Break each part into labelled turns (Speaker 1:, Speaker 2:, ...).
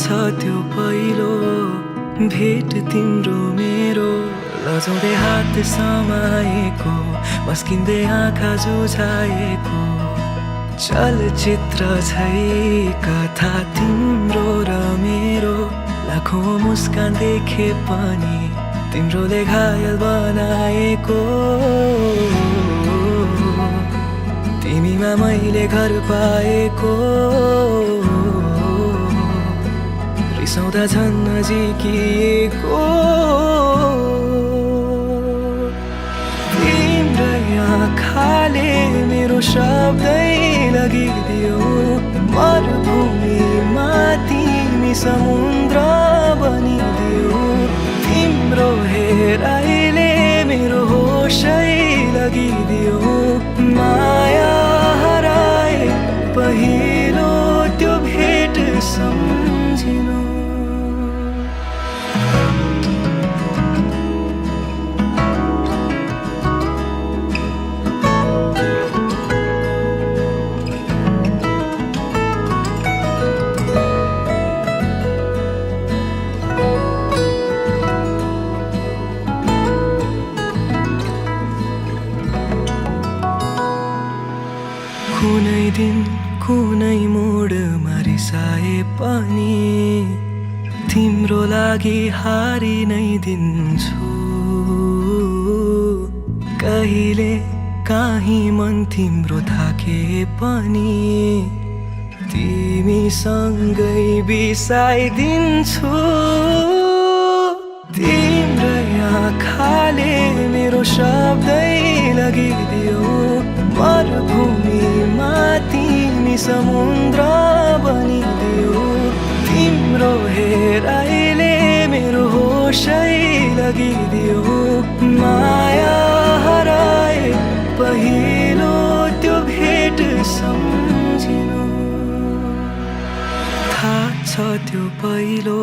Speaker 1: त्यो पहिलो भेट तिम्रो मेरो लजाउँदै हात समाएको मस्किँदै आँखा जुझाएको चलचित्र छै कथा तिम्रो र मेरो लाखौं मुस्कान देखे पनि तिम्रोले घायल बनाएको तिमीमा मैले घर पाएको रिसाउँदा झन् नजिकिएको तिम्रै आँखाले मेरो शब्दै लगिदियो मरुभूमिमा तिमी समुद्र बनिदियो तिम्रो हेराइले मेरो होसै लगिदियो माया हराए पहिलो त्यो भेट सम्झिनु कुनै दिन कुनै मोडमा रिसाए पनि तिम्रो लागि हारि नै दिन्छु कहिले काहीँ मन तिम्रो थाके पनि तिमीसँगै बिसाइदिन्छु तिम्रै आँखाले मेरो शब्दै लगिदियो मरुभूमिमा तिमी समुद्र बनिदियो तिम्रो हेराइले मेरो होसै लगिदियो माया हराए पहिलो त्यो भेट सम्झिनु थाहा छ त्यो पहिलो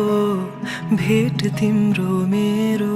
Speaker 1: भेट तिम्रो मेरो